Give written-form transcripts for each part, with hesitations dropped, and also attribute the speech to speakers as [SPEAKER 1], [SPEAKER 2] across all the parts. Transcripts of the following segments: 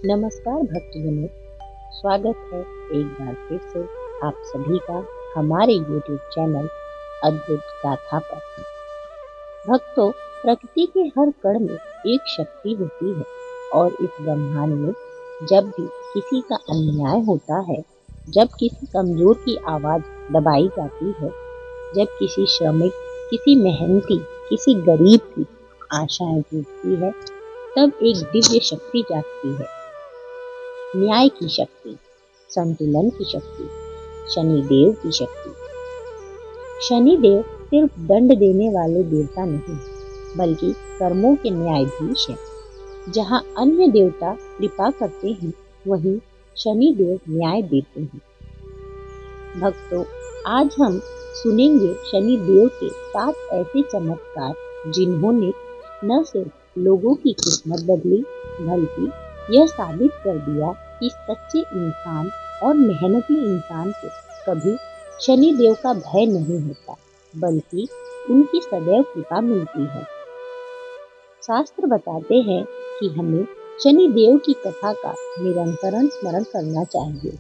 [SPEAKER 1] नमस्कार भक्तजनों, स्वागत है एक बार फिर से आप सभी का हमारे YouTube चैनल अद्भुत गाथा पर। भक्तों, प्रकृति के हर कण में एक शक्ति होती है और इस ब्रह्मांड में जब भी किसी का अन्याय होता है, जब किसी कमजोर की आवाज दबाई जाती है, जब किसी श्रमिक, किसी मेहनती, किसी गरीब की आशाएं टूटती है, तब एक दिव्य शक्ति जागती है। न्याय की शक्ति, संतुलन की शक्ति, शनिदेव की शक्ति। शनिदेव सिर्फ दंड देने वाले देवता नहीं, बल्कि कर्मों के न्यायाधीश हैं। जहां अन्य देवता कृपा करते हैं, वहीं शनिदेव न्याय देते हैं। भक्तों, आज हम सुनेंगे शनिदेव के 7 ऐसे चमत्कार जिन्होंने न सिर्फ लोगों की किस्मत बदली, बल्कि यह साबित कर दिया कि सच्चे इंसान और मेहनती इंसान को कभी शनिदेव का भय नहीं होता, बल्कि उनकी सदैव कृपा मिलती है। शास्त्र बताते हैं कि हमें शनिदेव की कथा का निरंतर स्मरण करना चाहिए।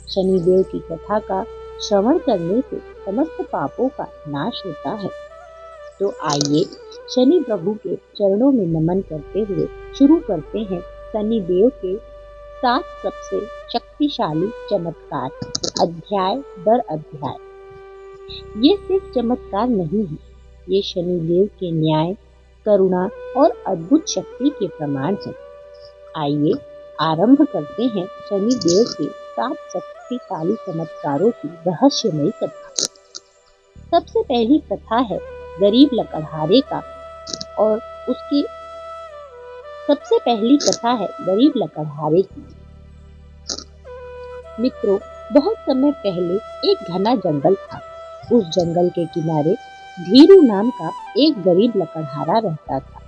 [SPEAKER 1] शनिदेव की कथा का श्रवण करने से समस्त पापों का नाश होता है। तो आइए शनि प्रभु के चरणों में नमन करते हुए शुरू करते हैं शनिदेव के 7 सबसे शक्तिशाली चमत्कार, अध्याय दर अध्याय। ये सिर्फ चमत्कार नहीं है, ये शनिदेव के न्याय, करुणा और अद्भुत शक्ति के प्रमाण हैं। आइए आरंभ करते हैं शनिदेव के 7 शक्तिशाली चमत्कारों की रहस्यमयी कथा। सबसे पहली कथा है गरीब लकड़हारे का और उसकी सबसे पहली कथा है गरीब लकड़हारे की। मित्रों, बहुत समय पहले एक घना जंगल था। उस जंगल के किनारे धीरू नाम का एक गरीब लकड़हारा रहता था।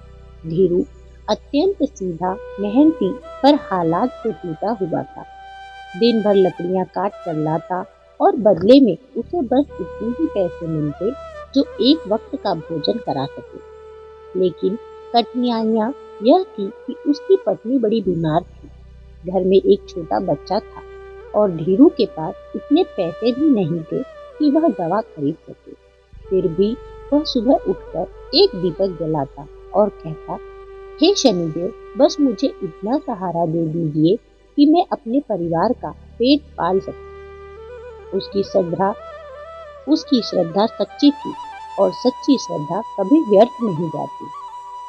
[SPEAKER 1] धीरू अत्यंत सीधा, मेहनती, पर हालात से टूटा हुआ था। दिन भर लकड़ियां काट कर लाता और बदले में उसे बस इतने ही पैसे मिलते जो एक वक्त का भोजन करा सके। लेकिन कठिनाइयां यह थी कि उसकी पत्नी बड़ी बीमार थी। घर में एक छोटा बच्चा था और धीरू के पास इतने पैसे भी नहीं थे कि वह दवा खरीद सके। फिर भी वह सुबह उठकर एक दीपक जलाता और कहता, हे शनिदेव, बस मुझे इतना सहारा दे दीजिए कि मैं अपने परिवार का पेट पाल सकूं। उसकी श्रद्धा सच्ची थी और सच्ची श्रद्धा कभी व्यर्थ नहीं जाती।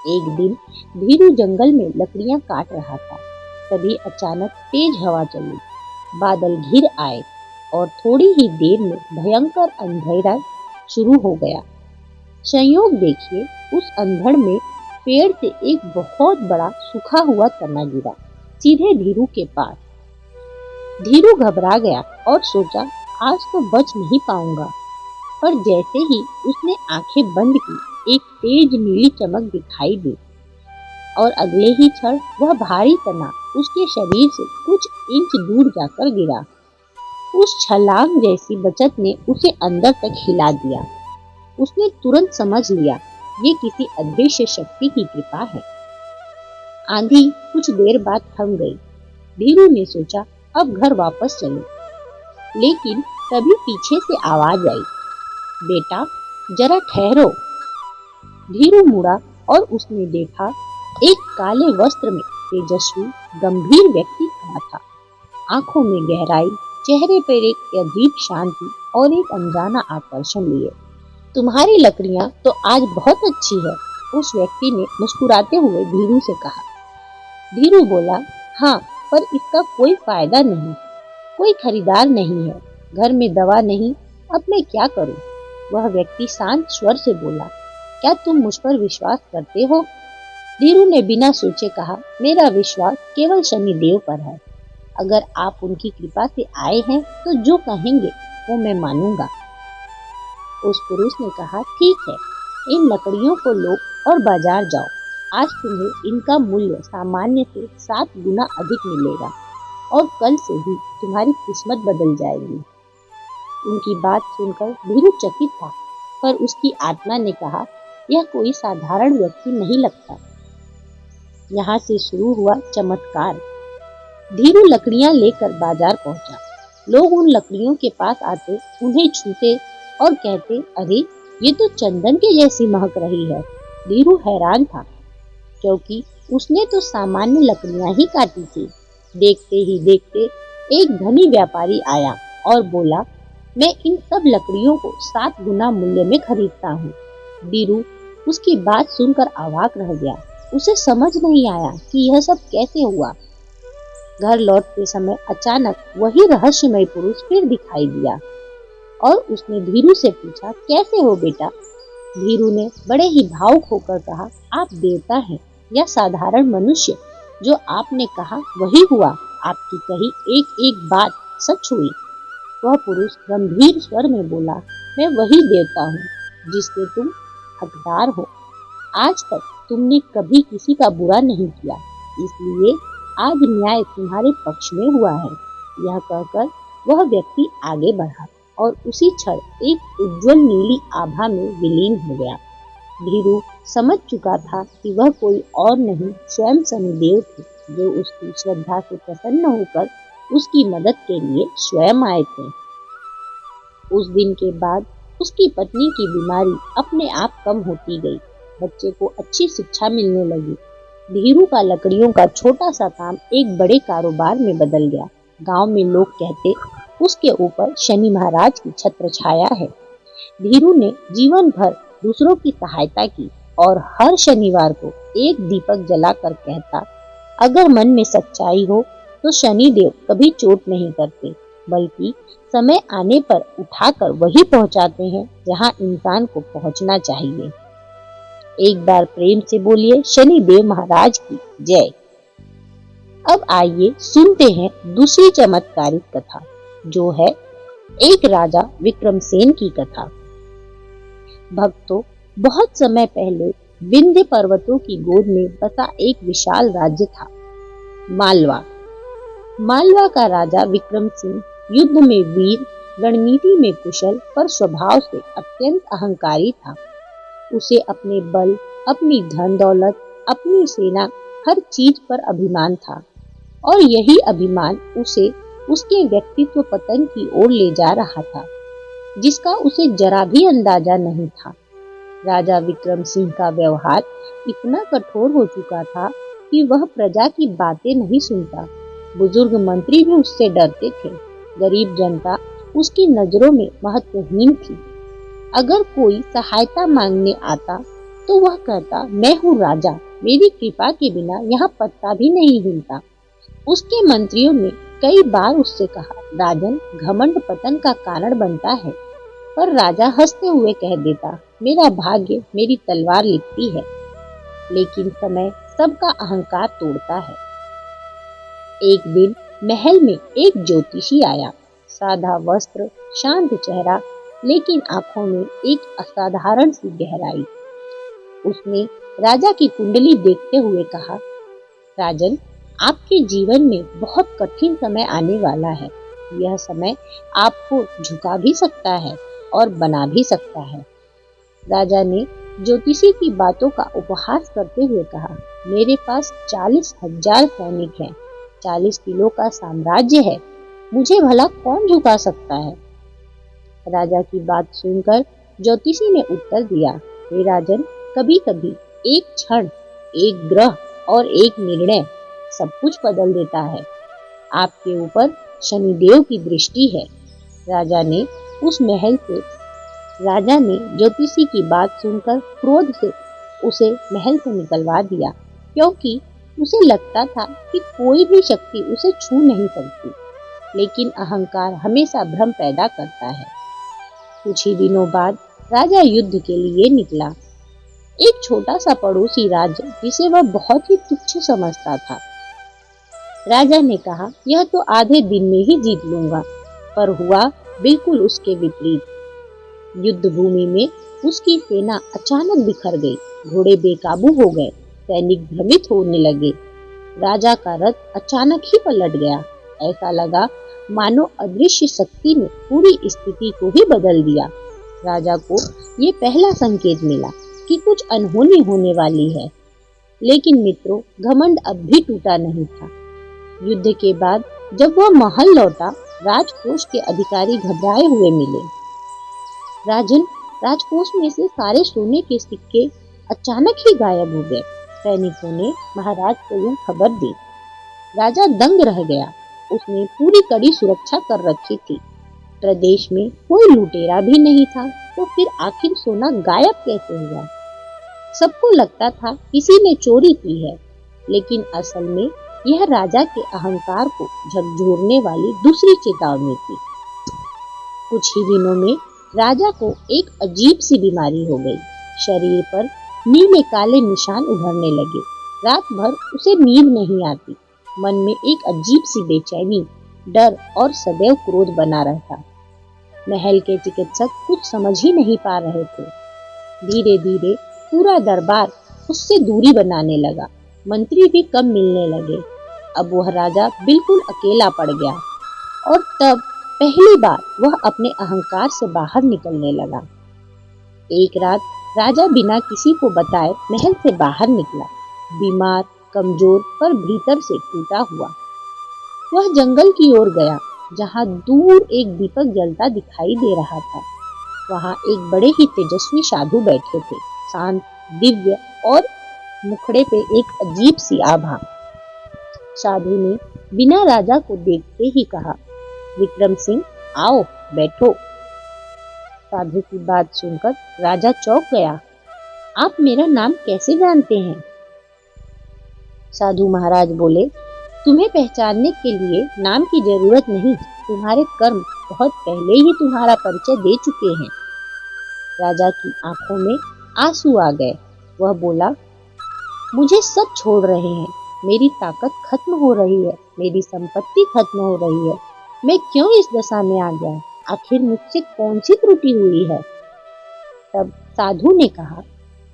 [SPEAKER 1] एक दिन धीरू जंगल में लकड़ियां काट रहा था। तभी अचानक तेज हवा चली, बादल घिर आए और थोड़ी ही देर में भयंकर अंधेरा शुरू हो गया। संयोग देखिए, उस अंधड़ में पेड़ से एक बहुत बड़ा सूखा हुआ तना गिरा सीधे धीरू के पास। धीरू घबरा गया और सोचा, आज तो बच नहीं पाऊंगा। पर जैसे ही उसने आंखें बंद की, एक तेज नीली चमक दिखाई दी और अगले ही क्षण वह भारी तना उसके शरीर से कुछ इंच दूर जाकर गिरा। उस छलांग जैसी बचत ने उसे अंदर तक हिला दिया। उसने तुरंत समझ लिया, ये किसी अदृश्य शक्ति की कृपा है। आंधी कुछ देर बाद थम गई। धीरू ने सोचा, अब घर वापस चले। लेकिन तभी पीछे से आवाज आई, बेटा जरा ठहरो। धीरू मुड़ा और उसने देखा, एक काले वस्त्र में तेजस्वी गंभीर व्यक्ति खड़ा था। आंखों में गहराई, चेहरे पर एक अजीब शांति और एक अनजाना आकर्षण लिए। तुम्हारी लकड़ियां तो आज बहुत अच्छी है, उस व्यक्ति ने मुस्कुराते हुए धीरू से कहा। धीरू बोला, हाँ, पर इसका कोई फायदा नहीं, कोई खरीदार नहीं है, घर में दवा नहीं, अब मैं क्या करूं? वह व्यक्ति शांत स्वर से बोला, क्या तुम मुझ पर विश्वास करते हो? धीरू ने बिना सोचे कहा, मेरा विश्वास केवल शनिदेव पर है। अगर आप उनकी कृपा से आए हैं तो जो कहेंगे वो मैं मानूंगा। उस पुरुष ने कहा, ठीक है, इन लकड़ियों को लो और बाजार जाओ। आज तुम्हें इनका मूल्य सामान्य से 7 गुना अधिक मिलेगा और कल से ही तुम्हारी किस्मत बदल जाएगी। उनकी बात सुनकर धीरू चकित था, पर उसकी आत्मा ने कहा, यह कोई साधारण व्यक्ति नहीं लगता। यहाँ से शुरू हुआ चमत्कार। धीरू लकड़ियां लेकर बाजार पहुंचा। लोग उन लकड़ियों के पास आते, उन्हें छूते और कहते, अरे ये तो चंदन के जैसी महक रही है। धीरू हैरान था, क्योंकि उसने तो सामान्य लकड़ियां ही काटी थी। देखते ही देखते एक धनी व्यापारी आया और बोला, मैं इन सब लकड़ियों को 7 गुना मूल्य में खरीदता हूँ। धीरू उसकी बात सुनकर अवाक रह गया। उसे समझ नहीं आया कि यह सब कैसे हुआ। घर लौटते समय अचानक वही रहस्यमय पुरुष फिर दिखाई दिया और उसने धीरू से पूछा, कैसे हो बेटा? धीरू ने बड़े ही भावुक होकर कहा, आप देवता हैं या साधारण मनुष्य? जो आपने कहा वही हुआ। आपकी कही एक एक बात सच हुई। वह पुरुष गंभीर स्वर में बोला, मैं वही देवता हूँ जिसके तुम हकदार हो। आज तक तुमने कभी किसी का बुरा नहीं किया, इसलिए आज न्याय तुम्हारे पक्ष में हुआ है। यह कहकर वह व्यक्ति आगे बढ़ा और उसी क्षण एक उज्जवल नीली आभा में विलीन हो गया। धीरू समझ चुका था कि वह कोई और नहीं, स्वयं शनिदेव थे, जो उसकी श्रद्धा से प्रसन्न होकर उसकी मदद के लिए स्वयं आए थे। उस दिन के बाद उसकी पत्नी की बीमारी अपने आप कम होती गई। बच्चे को अच्छी शिक्षा मिलने लगी। धीरू का लकड़ियों का छोटा सा काम एक बड़े कारोबार में बदल गया। गांव में लोग कहते, उसके ऊपर शनि महाराज की छत्र छाया है। धीरू ने जीवन भर दूसरों की सहायता की और हर शनिवार को एक दीपक जलाकर कहता, अगर मन में सच्चाई हो तो शनिदेव कभी चोट नहीं करते, बल्कि समय आने पर उठाकर वही पहुंचाते हैं जहां इंसान को पहुंचना चाहिए। एक बार प्रेम से बोलिए, शनिदेव महाराज की जय। अब आइए सुनते हैं दूसरी चमत्कारिक कथा, जो है एक राजा विक्रमसेन की कथा। भक्तों, बहुत समय पहले विंध्य पर्वतों की गोद में बसा एक विशाल राज्य था, मालवा। मालवा का राजा विक्रमसिंह युद्ध में वीर, रणनीति में कुशल, पर स्वभाव से अत्यंत अहंकारी था। उसे अपने बल, अपनी धन दौलत, अपनी सेना, हर चीज पर अभिमान था और यही अभिमान उसे उसके व्यक्तित्व पतन की ओर ले जा रहा था, जिसका उसे जरा भी अंदाजा नहीं था। राजा विक्रम सिंह का व्यवहार इतना कठोर हो चुका था कि वह प्रजा की बातें नहीं सुनता। बुजुर्ग मंत्री भी उससे डरते थे। गरीब जनता उसकी नजरों में महत्वहीन थी। अगर कोई सहायता मांगने आता तो वह कहता, मैं हूँ राजा, मेरी कृपा के बिना यहाँ पत्ता भी नहीं हिलता। उसके मंत्रियों ने कई बार उससे कहा, राजन, घमंड पतन का कारण बनता है। पर राजा हंसते हुए कह देता, मेरा भाग्य मेरी तलवार लिखती है। लेकिन समय सबका अहंकार तोड़ता है। एक दिन महल में एक ज्योतिषी आया। सादा वस्त्र, शांत चेहरा, लेकिन आंखों में एक असाधारण सी गहराई। उसने राजा की कुंडली देखते हुए कहा, राजन, आपके जीवन में बहुत कठिन समय आने वाला है। यह समय आपको झुका भी सकता है और बना भी सकता है। राजा ने ज्योतिषी की बातों का उपहास करते हुए कहा, मेरे पास 40,000 सैनिक हैं, 40 किलो का साम्राज्य है, मुझे भला कौन झुका सकता है? राजा की बात सुनकर ज्योतिषी ने उत्तर दिया, हे राजन, कभी कभी एक क्षण, एक ग्रह और एक निर्णय सब कुछ बदल देता है। आपके ऊपर शनिदेव की दृष्टि है। राजा ने ज्योतिषी की बात सुनकर क्रोध से उसे महल से निकलवा दिया, क्योंकि उसे लगता था कि कोई भी शक्ति उसे छू नहीं सकती। लेकिन अहंकार हमेशा भ्रम पैदा करता है। कुछ ही दिनों बाद राजा युद्ध के लिए निकला। एक छोटा सा पड़ोसी राज्य, जिसे वह बहुत ही तुच्छ समझता था। राजा ने कहा, यह तो आधे दिन में ही जीत लूंगा, पर हुआ बिल्कुल उसके विपरीत। युद्ध भूमि में उसकी सेना अचानक बिखर गई, घोड़े बेकाबू हो गए, सैनिक भ्रमित होने लगे। राजा का रथ अचानक ही पलट गया। ऐसा लगा मानो अदृश्य शक्ति ने पूरी स्थिति को ही बदल दिया। राजा को ये पहला संकेत मिला कि कुछ अनहोनी होने वाली है। लेकिन मित्रों, घमंड अब भी टूटा नहीं था। युद्ध के बाद जब वह महल लौटा, राजकोष के अधिकारी घबराए हुए मिले। राजन, राजकोष में से सारे सोने के सिक्के अचानक ही गायब हो गए। सैनिकों ने महाराज को यह खबर दी। राजा दंग रह गया। उसने पूरी कड़ी सुरक्षा कर रखी थी। प्रदेश में कोई लुटेरा भी नहीं था, तो फिर आखिर सोना गायब कैसे हुआ? सबको लगता था किसी ने चोरी की है, लेकिन असल में यह राजा के अहंकार को झकझोरने वाली दूसरी चेतावनी थी। कुछ ही दिनों में राजा को एक अजीब सी बीमारी हो गई। शरीर पर नीले काले निशान उभरने लगे। रात भर उसे नींद नहीं आती। मन में एक अजीब सी बेचैनी, डर और सदैव क्रोध बना रहता। महल के चिकित्सक कुछ समझ ही नहीं पा रहे थे। धीरे धीरे पूरा दरबार उससे दूरी बनाने लगा। मंत्री भी कम मिलने लगे। अब वह राजा बिल्कुल अकेला पड़ गया। और तब पहली बार वह अपने अहंकार से बाहर निकलने लगा। एक रात राजा बिना किसी को बताए महल से बाहर निकला, बीमार, कमजोर, पर भीतर से टूटा हुआ। वह जंगल की ओर गया, जहां दूर एक दीपक जलता दिखाई दे रहा था। वहां एक बड़े ही तेजस्वी साधु बैठे थे, शांत, दिव्य और मुखड़े पे एक अजीब सी आभा। साधु ने बिना राजा को देखते ही कहा, विक्रम सिंह, आओ बैठो। साधु की बात सुनकर राजा चौंक गया। आप मेरा नाम कैसे जानते हैं? साधु महाराज बोले, तुम्हें पहचानने के लिए नाम की जरूरत नहीं। तुम्हारे कर्म बहुत पहले ही तुम्हारा परिचय दे चुके हैं। राजा की आंखों में आंसू आ गए। वह बोला, मुझे सब छोड़ रहे हैं। मेरी ताकत खत्म हो रही है, मेरी संपत्ति खत्म हो रही है। मैं क्यों इस दशा में आ गया? आखिर मुझसे कौन सी त्रुटि हुई है? तब साधु ने कहा,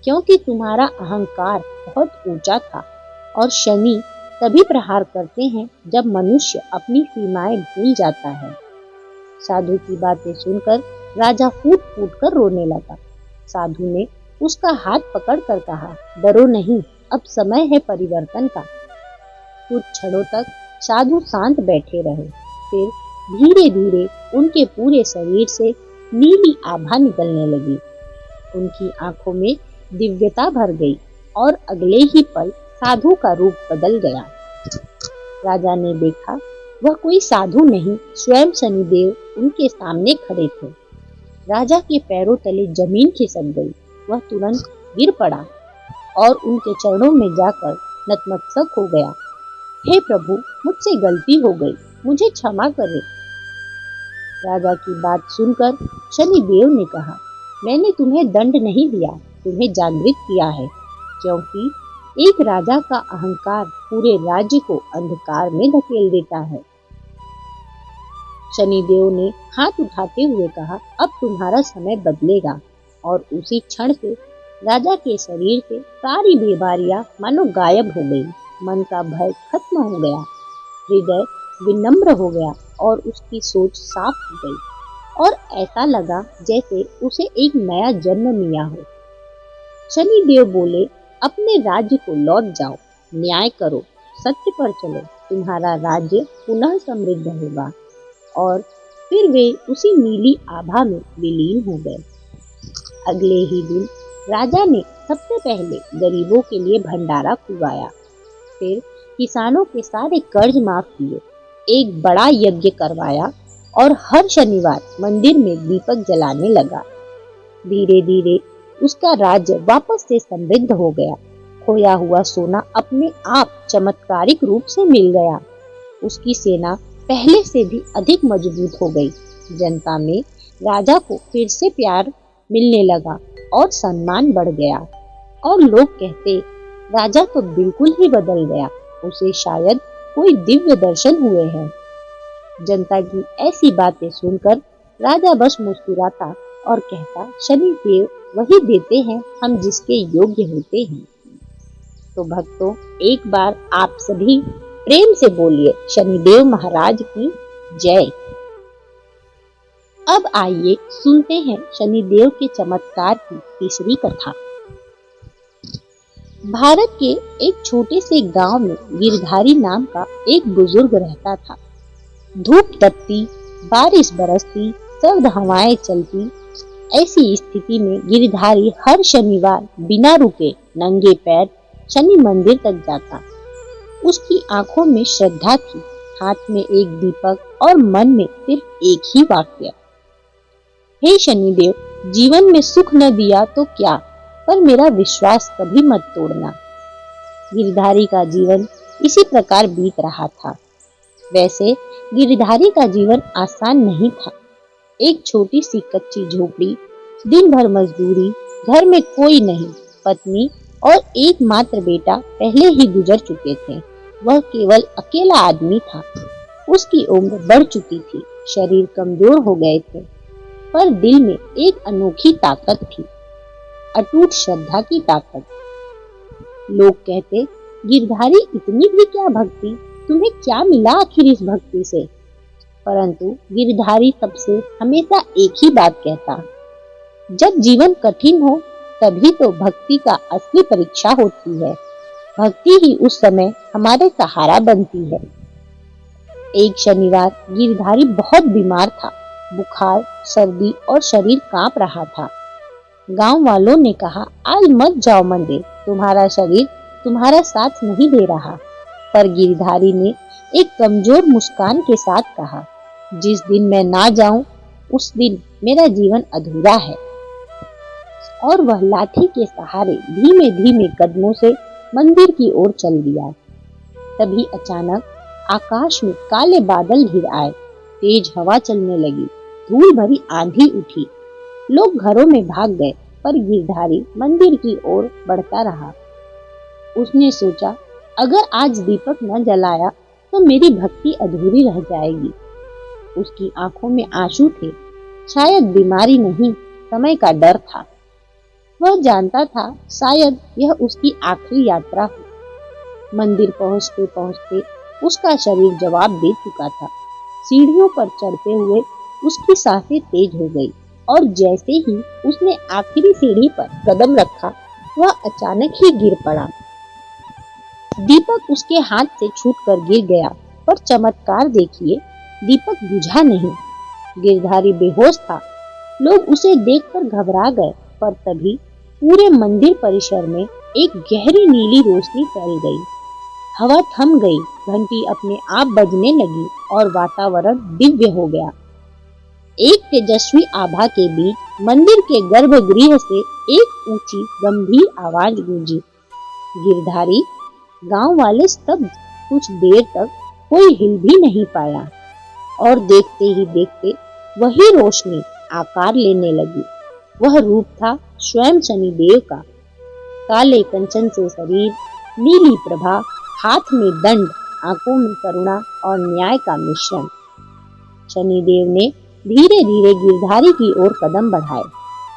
[SPEAKER 1] क्योंकि तुम्हारा अहंकार बहुत ऊंचा था और शनि तभी प्रहार करते हैं जब मनुष्य अपनी सीमाएं भूल जाता है। साधु की बातें सुनकर राजा फूट फूट कर रोने लगा। साधु ने उसका हाथ पकड़कर कहा, डरो नहीं, अब समय है परिवर्तन का। कुछ क्षणों तक साधु शांत बैठे रहे। फिर धीरे धीरे उनके पूरे शरीर से नीली आभा निकलने लगी। उनकी आंखों में दिव्यता भर गई और अगले ही पल साधु का रूप बदल गया। राजा ने देखा, वह कोई साधु नहीं, स्वयं शनिदेव उनके सामने खड़े थे। राजा के पैरों तले जमीन खिसक गई। वह तुरंत गिर पड़ा और उनके चरणों में जाकर नतमस्तक हो गया। हे प्रभु, मुझसे गलती हो गई, मुझे क्षमा करें। राजा की बात सुनकर शनिदेव ने कहा, मैंने तुम्हें दंड नहीं दिया, तुम्हें जागृत किया है, क्योंकि एक राजा का अहंकार पूरे राज्य को अंधकार में धकेल देता है। शनिदेव ने हाथ उठाते हुए कहा, अब तुम्हारा समय बदलेगा। और उसी क्षण से राजा के शरीर से सारी बीमारियां मानो गायब हो गई। मन का भय खत्म हो गया, हृदय विनम्र हो गया और उसकी सोच साफ हो गई और ऐसा लगा जैसे उसे एक नया जन्म मिला हो। शनिदेव बोले, अपने राज्य को लौट जाओ, न्याय करो, सत्य पर चलो, तुम्हारा राज्य पुनः समृद्ध होगा। और फिर वे उसी नीली आभा में विलीन हो गए। अगले ही दिन राजा ने सबसे पहले गरीबों के लिए भंडारा खुलवाया, फिर किसानों के सारे कर्ज माफ किए, एक बड़ा यज्ञ करवाया और हर शनिवार मंदिर में दीपक जलाने लगा। धीरे धीरे उसका राज्य वापस से समृद्ध हो गया। खोया हुआ सोना अपने आप चमत्कारिक रूप से मिल गया। उसकी सेना पहले से भी अधिक मजबूत हो गई। जनता में राजा को फिर से प्यार मिलने लगा और सम्मान बढ़ गया। और लोग कहते, राजा तो बिल्कुल ही बदल गया, उसे शायद कोई दिव्य दर्शन हुए हैं। जनता की ऐसी बातें सुनकर राजा बस मुस्कुराता और कहता, शनिदेव वही देते हैं हम जिसके योग्य होते हैं। तो भक्तों, एक बार आप सभी प्रेम से बोलिए, शनिदेव महाराज की जय। अब आइए सुनते हैं शनिदेव के चमत्कार की तीसरी कथा। भारत के एक छोटे से गांव में गिरधारी नाम का एक बुजुर्ग रहता था। धूप तपती, बारिश बरसती, सर्द हवाएं चलती, ऐसी स्थिति में गिरधारी हर शनिवार बिना रुके नंगे पैर शनि मंदिर तक जाता। उसकी आंखों में श्रद्धा थी, हाथ में एक दीपक और मन में सिर्फ एक ही वाक्य, हे शनिदेव, जीवन में सुख न दिया तो क्या, पर मेरा विश्वास कभी मत तोड़ना। गिरधारी का जीवन इसी प्रकार बीत रहा था। वैसे गिरधारी का जीवन आसान नहीं था। एक छोटी सी कच्ची झोपड़ी, दिन भर मजदूरी, घर में कोई नहीं, पत्नी और एकमात्र बेटा पहले ही गुजर चुके थे। वह केवल अकेला आदमी था। उसकी उम्र बढ़ चुकी थी, शरीर कमजोर हो गए थे, पर दिल में एक अनोखी ताकत थी, अटूट श्रद्धा की ताकत। लोग कहते, गिरधारी इतनी भी क्या भक्ति, तुम्हें क्या मिला आखिर इस भक्ति से? परंतु गिरधारी सबसे हमेशा एक ही बात कहता, जब जीवन कठिन हो तभी तो भक्ति का असली परीक्षा होती है। भक्ति ही उस समय हमारे सहारा बनती है। एक शनिवार गिरधारी बहुत बीमार था। बुखार, सर्दी और शरीर कांप रहा था। गांव वालों ने कहा, आज मत जाओ मंदिर, तुम्हारा शरीर तुम्हारा साथ नहीं दे रहा। पर गिरधारी ने एक कमजोर मुस्कान के साथ कहा, जिस दिन मैं ना जाऊं उस दिन मेरा जीवन अधूरा है। और वह लाठी के सहारे धीमे धीमे कदमों से मंदिर की ओर चल दिया। तभी अचानक आकाश में काले बादल घिर आए, तेज हवा चलने लगी, धूल भरी आंधी उठी। लोग घरों में भाग गए, पर गिरधारी मंदिर की ओर बढ़ता रहा। उसने सोचा, अगर आज दीपक न जलाया तो मेरी भक्ति अधूरी रह जाएगी। उसकी आंखों में आंसू थे, शायद बीमारी नहीं, समय का डर था। वह जानता था शायद यह उसकी आखिरी यात्रा हो। मंदिर पहुंचते पहुंचते उसका शरीर जवाब दे चुका था। सीढ़ियों पर चढ़ते हुए उसकी सांसें तेज हो गई और जैसे ही उसने आखिरी सीढ़ी पर कदम रखा, वह अचानक ही गिर पड़ा। दीपक उसके हाथ से छूटकर गिर गया, पर चमत्कार देखिए, दीपक बुझा नहीं। गिरधारी बेहोश था। लोग उसे देखकर घबरा गए, पर तभी पूरे मंदिर परिसर में एक गहरी नीली रोशनी फैल गई। हवा थम गई, घंटी अपने आप बजने लगी और वातावरण दिव्य हो गया। एक तेजस्वी आभा के बीच मंदिर के गर्भगृह से एक ऊंची गंभीर आवाज गूंजी, गिरधारी। गांव वाले स्तब्ध। कुछ देर तक कोई हिल भी नहीं पाया और देखते ही देखते वही रोशनी आकार लेने लगी। वह रूप था स्वयं शनिदेव का। काले कंचन से शरीर, नीली प्रभा, हाथ में दंड, आंखों में करुणा और न्याय का मिश्रण। शनिदेव ने धीरे धीरे गिरधारी की ओर कदम बढ़ाए।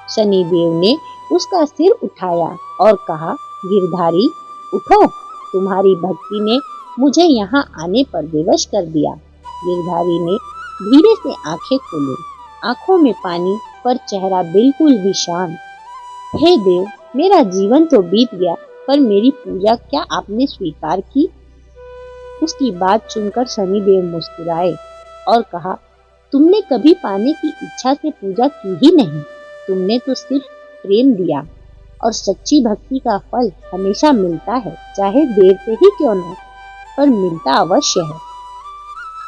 [SPEAKER 1] शनिदेव ने उसका सिर उठाया और कहा, गिरधारी उठो, तुम्हारी भक्ति ने मुझे यहाँ आने पर विवश कर दिया। गिरधारी ने धीरे से आंखें खोली, आंखों में पानी, पर चेहरा बिल्कुल ही शांत। हे देव, मेरा जीवन तो बीत गया, पर मेरी पूजा क्या आपने स्वीकार की? उसकी बात सुनकर शनिदेव मुस्कुराए और कहा, तुमने कभी पाने की इच्छा से पूजा की ही नहीं, तुमने तो सिर्फ प्रेम दिया, और सच्ची भक्ति का फल हमेशा मिलता है, चाहे देर से ही क्यों न, पर मिलता अवश्य है।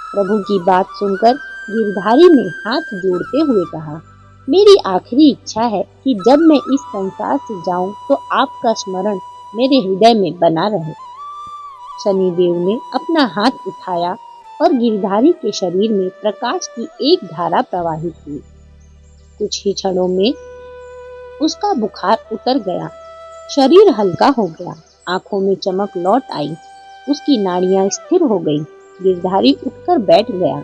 [SPEAKER 1] प्रभु की बात सुनकर गिरधारी ने हाथ जोड़ते हुए कहा, मेरी आखिरी इच्छा है कि जब मैं इस संसार से जाऊं तो आपका स्मरण मेरे हृदय में बना रहे। शनिदेव ने अपना हाथ उठाया और गिरधारी के शरीर में प्रकाश की एक धारा प्रवाहित हुई। कुछ ही क्षणों में उसका बुखार उतर गया, शरीर हल्का हो गया, आंखों में चमक लौट आई, उसकी नाड़ियां स्थिर हो गईं। गिरधारी उठकर बैठ गया।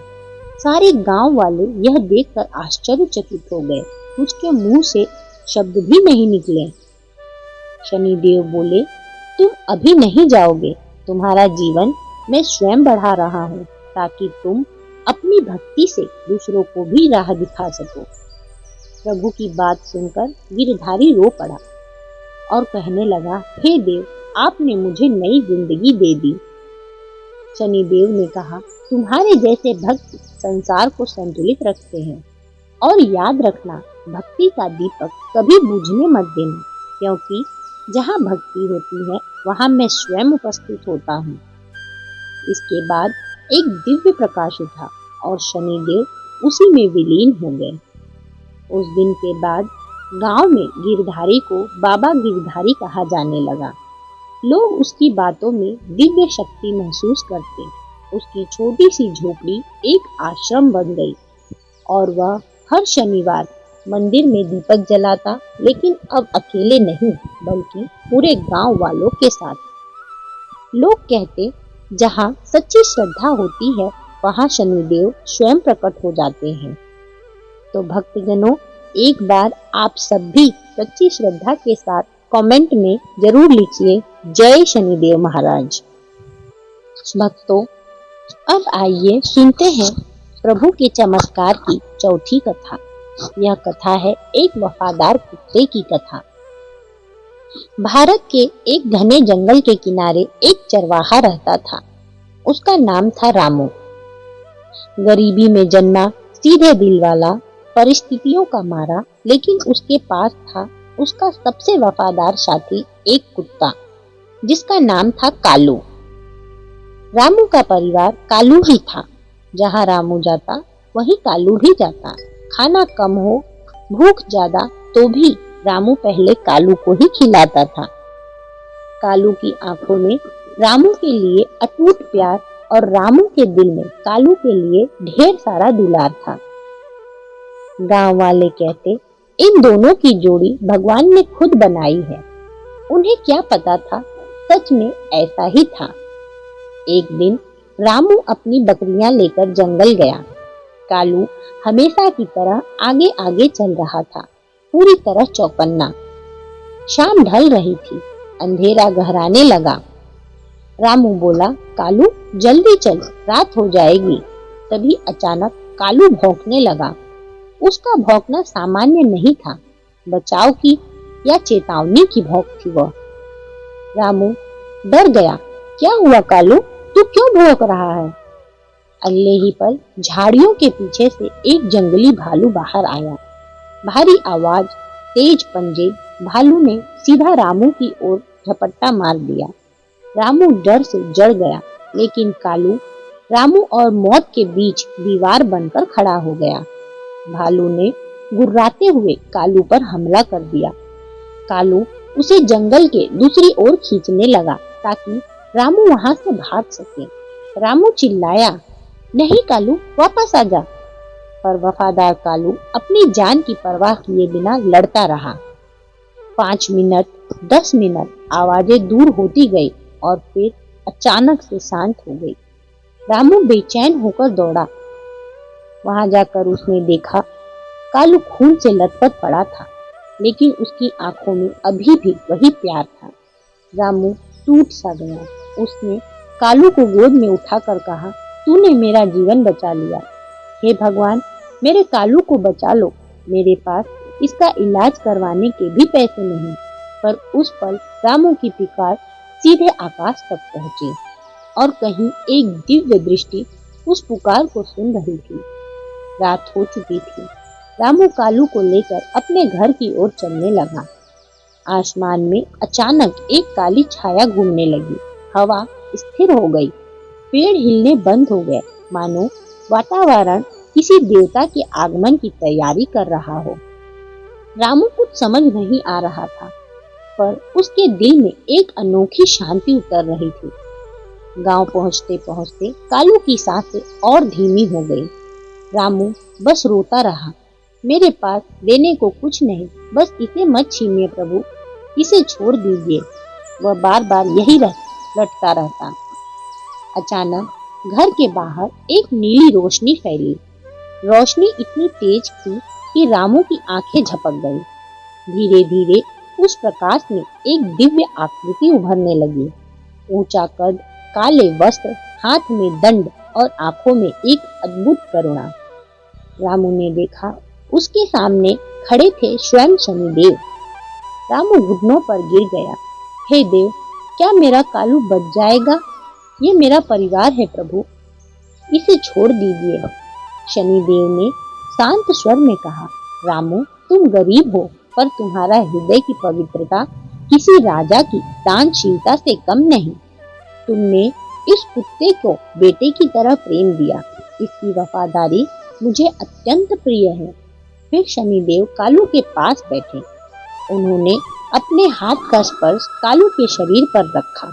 [SPEAKER 1] सारे गांव वाले यह देखकर आश्चर्यचकित हो गए। उसके मुंह से शब्द भी नहीं निकले। शनिदेव बोले, तुम अभी नहीं जाओगे, तुम्हारा जीवन मैं स्वयं बढ़ा रहा हूँ, ताकि तुम अपनी भक्ति से दूसरों को भी राह दिखा सको। प्रभु की बात सुनकर गिरधारी रो पड़ा और कहने लगा, हे देव, आपने मुझे नई जिंदगी दे दी। शनिदेव ने कहा, तुम्हारे जैसे भक्त संसार को संतुलित रखते हैं, और याद रखना, भक्ति का दीपक कभी बुझने मत देना, क्योंकि जहाँ भक्ति होती है वहाँ मैं स्वयं उपस्थित होता हूँ। इसके बाद एक दिव्य प्रकाश उठा और शनिदेव उसी में विलीन हो गए। उस दिन के बाद गांव में गिरधारी को बाबा गिरधारी कहा जाने लगा। लोग उसकी बातों में दिव्य शक्ति महसूस करते। उसकी छोटी सी झोपड़ी एक आश्रम बन गई और वह हर शनिवार मंदिर में दीपक जलाता, लेकिन अब अकेले नहीं बल्कि पूरे गांव वालों के साथ। लोग कहते, जहाँ सच्ची श्रद्धा होती है वहाँ शनिदेव स्वयं प्रकट हो जाते हैं। तो भक्तजनों, एक बार आप सब भी सच्ची श्रद्धा के साथ कमेंट में जरूर लिखिए, जय शनिदेव महाराज। भक्तों, अब आइए सुनते हैं प्रभु के चमत्कार की चौथी कथा। यह कथा है एक वफादार कुत्ते की कथा। भारत के एक घने जंगल के किनारे एक चरवाहा रहता था। उसका नाम था रामू। गरीबी में जन्मा, सीधे दिल वाला, परिस्थितियों का मारा, लेकिन उसके पास था उसका सबसे वफादार साथी, एक कुत्ता जिसका नाम था कालू। रामू का परिवार कालू ही था। जहाँ रामू जाता वहीं कालू भी जाता। खाना कम हो, भूख ज्यादा, तो भी रामू पहले कालू को ही खिलाता था। कालू की आंखों में रामू के लिए अटूट प्यार और रामू के दिल में कालू के लिए ढेर सारा दुलार था। गांव वाले कहते, इन दोनों की जोड़ी भगवान ने खुद बनाई है। उन्हें क्या पता था, सच में ऐसा ही था। एक दिन रामू अपनी बकरियां लेकर जंगल गया। कालू हमेशा की तरह आगे आगे चल रहा था, पूरी तरह चौकन्ना। शाम ढल रही थी, अंधेरा गहराने लगा। रामू बोला, कालू जल्दी चल, रात हो जाएगी। तभी अचानक कालू भौंकने लगा। उसका भौंकना सामान्य नहीं था, बचाव की या चेतावनी की भौंक थी वह। रामू डर गया। क्या हुआ कालू, तू क्यों भौंक रहा है? अगले ही पल झाड़ियों के पीछे से एक जंगली भालू बाहर आया। भारी आवाज, तेज पंजे। भालू ने सीधा रामू की ओर झपट्टा मार दिया। रामू डर से जड़ गया, लेकिन कालू रामू और मौत के बीच दीवार बनकर खड़ा हो गया। भालू ने गुर्राते हुए कालू पर हमला कर दिया। कालू उसे जंगल के दूसरी ओर खींचने लगा ताकि रामू वहां से भाग सके। रामू चिल्लाया, नहीं कालू, वापस आ जा। पर वफादार कालू अपनी जान की परवाह किए बिना लड़ता रहा। 5 मिनट, 10 मिनट, आवाजें दूर होती गई और फिर अचानक से शांत हो गई। रामू बेचैन होकर दौड़ा। वहां जाकर उसने देखा कालू खून से लथपथ पड़ा था, लेकिन उसकी आंखों में अभी भी वही प्यार था। रामू टूट सा गया। उसने कालू को गोद में उठाकर कहा, तूने मेरा जीवन बचा लिया। हे भगवान, मेरे कालू को बचा लो। मेरे पास इसका इलाज करवाने के भी पैसे नहीं। पर उस पल रामू की पुकार सीधे आकाश तक पहुंची और कहीं एक दिव्य दृष्टि उस पुकार को सुन रही थी। रात हो चुकी थी। रामू कालू को लेकर अपने घर की ओर चलने लगा। आसमान में अचानक एक काली छाया घूमने लगी। हवा स्थिर हो गई। पेड़ हिलने बंद हो गए, मानो वातावरण किसी देवता के आगमन की तैयारी कर रहा हो। रामू कुछ समझ नहीं आ रहा था, पर उसके दिल में एक अनोखी शांति उतर रही थी। गांव पहुंचते पहुंचते कालू की सांसें और धीमी हो गई। रामू बस रोता रहा, मेरे पास देने को कुछ नहीं, बस इसे मत छीनिए प्रभु, इसे छोड़ दीजिए। वह बार बार यही रटता रहता। अचानक घर के बाहर एक नीली रोशनी फैली। रोशनी इतनी तेज थी कि रामू की आंखें झपक गईं। धीरे धीरे उस प्रकाश में एक दिव्य आकृति उभरने लगी। ऊंचा कद, काले वस्त्र, हाथ में दंड और आंखों में एक अद्भुत करुणा। रामू ने देखा, उसके सामने खड़े थे स्वयं शनिदेव। रामू घुटनों पर गिर गया। हे देव, क्या मेरा कालू बच जाएगा? ये मेरा परिवार है प्रभु, इसे छोड़ दीजिए। शनिदेव ने शांत स्वर में कहा, रामू, तुम गरीब हो, पर तुम्हारा हृदय की पवित्रता किसी राजा की दानशीलता से कम नहीं। तुमने इस कुत्ते को बेटे की तरह प्रेम दिया, इसकी वफादारी मुझे अत्यंत प्रिय है। फिर शनिदेव कालू के पास बैठे। उन्होंने अपने हाथ का स्पर्श कालू के शरीर पर रखा।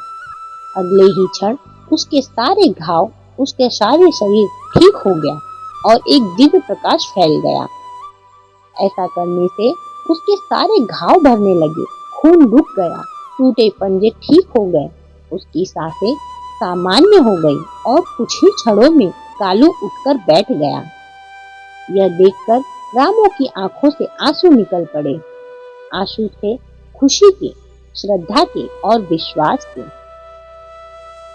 [SPEAKER 1] अगले ही क्षण उसके सारे घाव, उसके सारे शरीर ठीक हो गया और एक दिव्य प्रकाश फैल गया। ऐसा करने से उसके सारे घाव भरने लगे, खून रुक गया, टूटे पंजे ठीक हो गए, उसकी सांसें सामान्य हो गई और कुछ ही क्षणों में कालू उठकर बैठ गया। यह देखकर रामू की आंखों से आंसू निकल पड़े। आंसू थे खुशी के, श्रद्धा के और विश्वास के।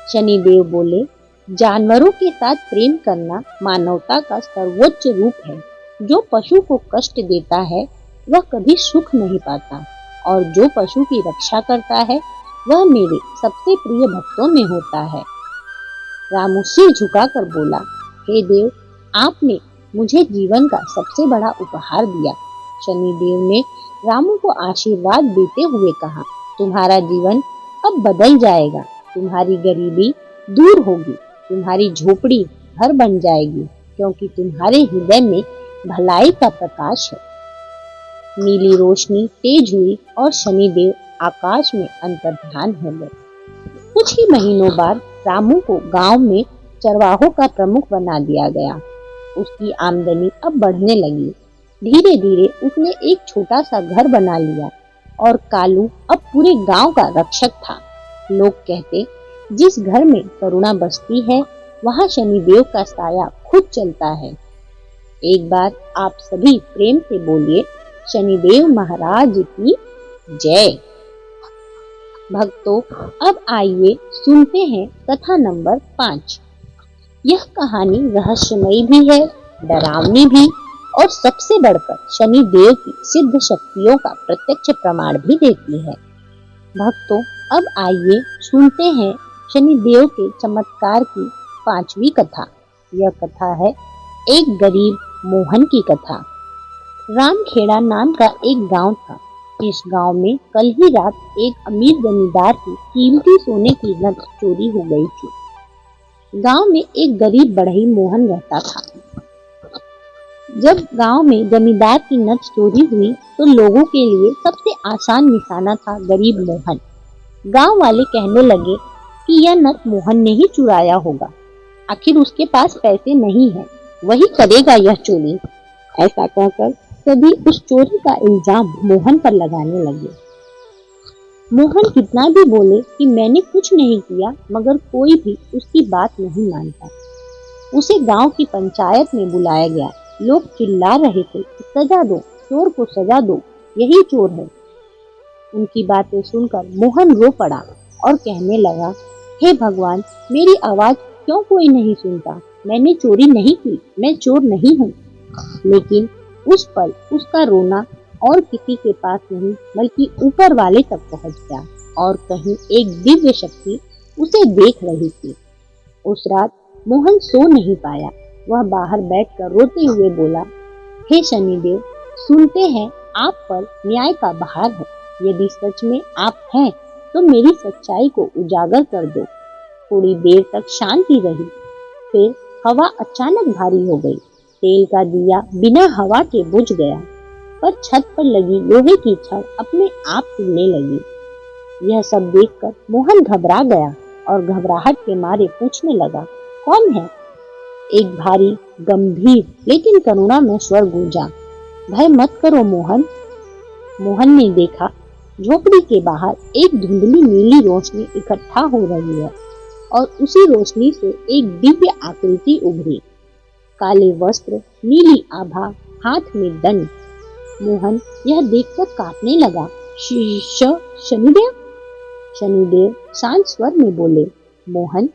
[SPEAKER 1] शनिदेव बोले, जानवरों के साथ प्रेम करना मानवता का सर्वोच्च रूप है। जो पशु को कष्ट देता है वह कभी सुख नहीं पाता, और जो पशु की रक्षा करता है वह मेरे सबसे प्रिय भक्तों में होता है। रामू सिर झुकाकर बोला, हे देव, आपने मुझे जीवन का सबसे बड़ा उपहार दिया। शनिदेव ने रामू को आशीर्वाद देते हुए कहा, तुम्हारा जीवन अब बदल जाएगा, तुम्हारी गरीबी दूर होगी, तुम्हारी झोपड़ी घर बन जाएगी, क्योंकि तुम्हारे हृदय में भलाई का प्रकाश है। नीली रोशनी तेज हुई और शनिदेव आकाश में अंतर्ध्यान हो गए। कुछ ही महीनों बाद रामू को गांव में चरवाहों का प्रमुख बना दिया गया। उसकी आमदनी अब बढ़ने लगी। धीरे धीरे उसने एक छोटा सा घर बना लिया और कालू अब पूरे गांव का रक्षक था। लोग कहते, जिस घर में करुणा बसती है वहां शनिदेव का साया खुद चलता है। एक बार आप सभी प्रेम से बोलिए, शनिदेव महाराज की जय। भक्तों, अब आइए सुनते हैं कथा नंबर 5। यह कहानी रहस्यमयी भी है, डरावनी भी, और सबसे बढ़कर शनिदेव की सिद्ध शक्तियों का प्रत्यक्ष प्रमाण भी देती है। भक्तों, अब आइए सुनते हैं शनिदेव के चमत्कार की 5वीं कथा। यह कथा है एक गरीब मोहन की कथा। रामखेड़ा नाम का एक गांव था। इस गांव में कल ही रात एक अमीर जमींदार की कीमती सोने की नथ चोरी हो गई थी। गांव में एक गरीब बढ़ई मोहन रहता था। जब गांव में जमींदार की नथ चोरी हुई तो लोगों के लिए सबसे आसान निशाना था गरीब मोहन। गांव वाले कहने लगे कि यह नथ मोहन ने ही चुराया होगा, आखिर उसके पास पैसे नहीं है, वही करेगा यह चोरी। ऐसा कहकर सभी उस चोरी का इल्जाम मोहन पर लगाने लगे। मोहन कितना भी बोले कि मैंने कुछ नहीं किया, मगर कोई भी उसकी बात नहीं मानता। उसे गांव की पंचायत में बुलाया गया। लोग चिल्ला रहे थे, सजा दो, चोर को सजा दो, यही चोर है। उनकी बातें सुनकर मोहन रो पड़ा और कहने लगा, हे भगवान, मेरी आवाज क्यों कोई नहीं सुनता? मैंने चोरी नहीं की, मैं चोर नहीं हूँ। लेकिन उस पल उसका रोना और किसी के पास नहीं बल्कि ऊपर वाले तक पहुंच गया, और कहीं एक दिव्य शक्ति उसे देख रही थी। उस रात मोहन सो नहीं पाया। वह बाहर बैठकर रोते हुए बोला, हे शनिदेव, सुनते हैं आप पर न्याय का भार है। यदि सच में आप हैं तो मेरी सच्चाई को उजागर कर दो। थोड़ी देर तक शांति रही, फिर हवा अचानक भारी हो गई। तेल का दिया बिना हवा के बुझ गया, पर छत पर लगी लोहे की छड़ अपने आप हिलने लगी। यह सब देखकर मोहन घबरा गया और घबराहट के मारे पूछने लगा, कौन है? एक भारी, गंभीर लेकिन करुणा में स्वर गूंजा, भय मत करो मोहन। मोहन ने देखा, झोपड़ी के बाहर एक धुंधली नीली रोशनी इकट्ठा हो रही है और उसी रोशनी से एक दिव्य आकृति उभरी। काले वस्त्र, नीली आभा, हाथ में दंड। मोहन यह देखकर कांपने लगा। शनिदेव? शनिदेव शांत स्वर में बोले, मोहन,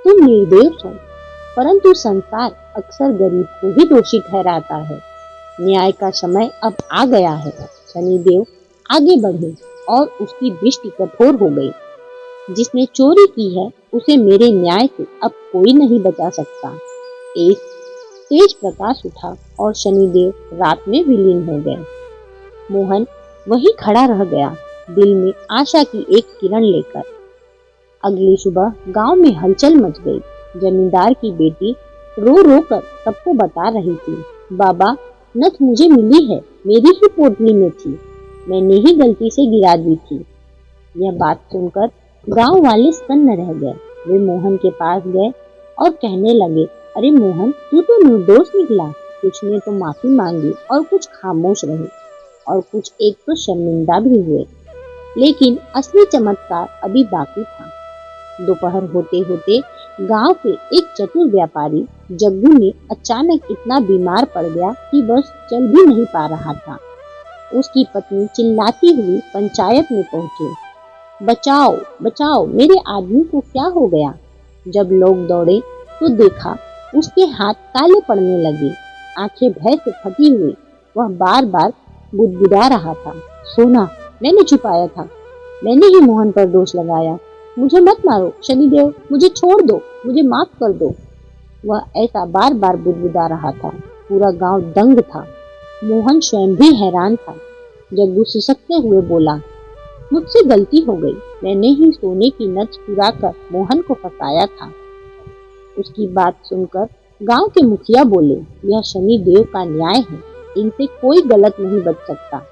[SPEAKER 1] तुम निर्दोष हो, परंतु संसार अक्सर गरीब को ही दोषी ठहराता है। न्याय का समय अब आ गया है। शनिदेव आगे बढ़े और उसकी दृष्टि कठोर हो गई। जिसने चोरी की है उसे मेरे न्याय से अब कोई नहीं बचा सकता। एक तेज प्रकाश उठा और शनिदेव रात में विलीन हो गए। मोहन वहीं खड़ा रह गया, दिल में आशा की एक किरण लेकर। अगली सुबह गांव में हलचल मच गई। जमींदार की बेटी रो रो कर सबको बता रही थी, बाबा नथ मुझे मिली है, मेरी ही पोटली में थी, मैंने ही गलती से गिरा दी थी। यह बात सुनकर गांव वाले सन्न रह गए। वे मोहन के पास गए और कहने लगे, अरे मोहन, तू तो निर्दोष निकला। कुछ ने तो माफी मांगी और कुछ खामोश रहे और कुछ एक तो शर्मिंदा भी हुए, लेकिन असली चमत्कार अभी बाकी था। दोपहर होते होते गांव के एक चतुर व्यापारी जग्गू ने अचानक इतना बीमार पड़ गया कि बस चल भी नहीं पा रहा था। उसकी पत्नी चिल्लाती हुई पंचायत में पहुंची, बचाओ बचाओ, मेरे आदमी को क्या हो गया। जब लोग दौड़े तो देखा उसके हाथ काले पड़ने लगे, आंखें भय से फटी हुई। वह बार बार बुदबुदा रहा था, सोना मैंने छुपाया था, मैंने ही मोहन पर दोष लगाया, मुझे मत मारो शनिदेव, मुझे छोड़ दो, मुझे माफ कर दो। वह ऐसा बार बार बुदबुदा रहा था। पूरा गांव दंग था। मोहन स्वयं भी हैरान था। जग्गू सिसकते हुए बोला, मुझसे गलती हो गई, मैंने ही सोने की नथ चुरा कर मोहन को फंसाया था। उसकी बात सुनकर गांव के मुखिया बोले, यह शनि देव का न्याय है, इनसे कोई गलत नहीं बच सकता।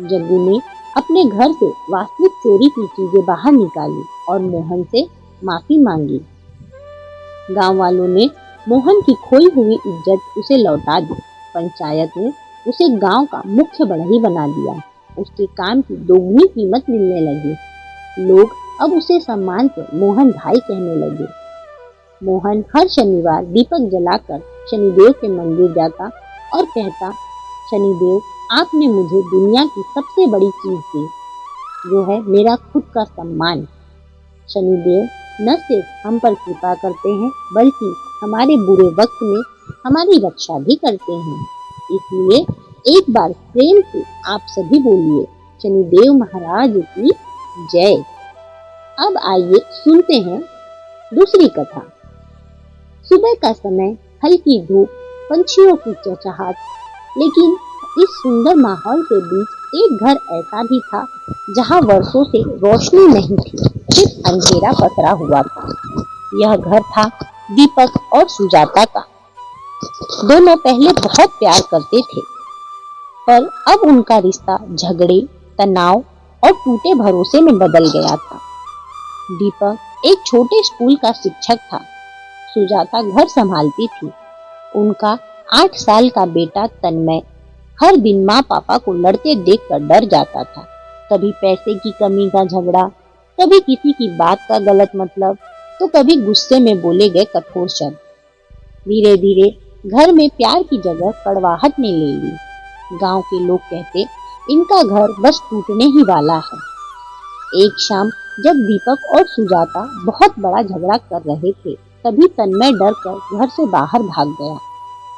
[SPEAKER 1] जग्गू ने अपने घर से वास्तविक चोरी की चीजें बाहर निकाली और मोहन से माफी मांगी। गांव वालों ने मोहन की खोई हुई इज्जत उसे लौटा दी। पंचायत ने उसे गांव का मुख्य बढ़ई बना दिया। उसके काम की दोगुनी कीमत मिलने लगी। लोग अब उसे सम्मान से मोहन भाई कहने लगे। मोहन हर शनिवार दीपक जलाकर शनिदेव के मंदिर जाता और कहता, शनिदेव आपने मुझे दुनिया की सबसे बड़ी चीज दी, जो है मेरा खुद का सम्मान। शनिदेव न सिर्फ हम पर कृपा करते हैं, बल्कि हमारे बुरे वक्त में हमारी रक्षा भी करते हैं। इसलिए एक बार प्रेम से आप सभी बोलिए, शनिदेव महाराज की जय। अब आइए सुनते हैं दूसरी कथा। सुबह का समय, हल्की धूप, पंछियों की चहचहाट, लेकिन इस सुंदर माहौल के बीच एक घर ऐसा भी था जहां वर्षों से रोशनी नहीं थी, सिर्फ अंधेरा पसरा हुआ था। यह घर था दीपक और सुजाता का। दोनों पहले बहुत प्यार करते थे, पर अब उनका रिश्ता झगड़े, तनाव और टूटे भरोसे में बदल गया था। दीपक एक छोटे स्कूल का शिक्षक था। सुजाता घर संभालती थी। उनका 8 साल का बेटा तन्मय हर दिन माँ पापा को लड़ते देखकर डर जाता था। कभी पैसे की कमी का झगड़ा, कभी किसी की बात का गलत मतलब, तो कभी गुस्से में बोले गए कठोर शब्द। धीरे धीरे घर में प्यार की जगह कड़वाहट ने ले ली। गांव के लोग कहते, इनका घर बस टूटने ही वाला है। एक शाम जब दीपक और सुजाता बहुत बड़ा झगड़ा कर रहे थे, तभी तन्मय डर कर घर से बाहर भाग गया।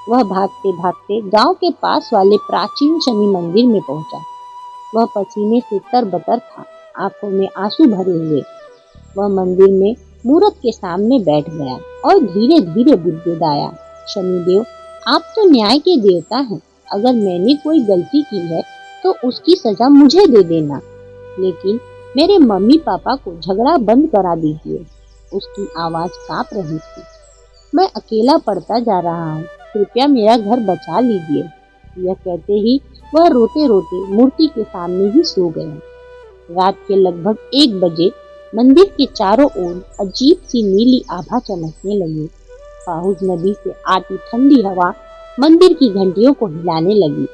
[SPEAKER 1] वह भागते भागते गांव के पास वाले प्राचीन शनि मंदिर में पहुंचा। वह पसीने से तरबतर था, आंखों में आंसू भरे हुए। वह मंदिर में मूर्त के सामने बैठ गया और धीरे धीरे बुदबुदाया, शनिदेव आप तो न्याय के देवता हैं, अगर मैंने कोई गलती की है तो उसकी सजा मुझे दे देना, लेकिन मेरे मम्मी पापा को झगड़ा बंद करा दीजिए। उसकी आवाज कांप रही थी। मैं अकेला पड़ता जा रहा हूँ, कृपया मेरा घर बचा लीजिए। यह कहते ही वह रोते रोते मूर्ति के सामने ही सो गया। रात के लगभग 1 बजे मंदिर के चारों ओर अजीब सी नीली आभा चमकने लगी। फाहुज नदी से आती ठंडी हवा मंदिर की घंटियों को हिलाने लगी।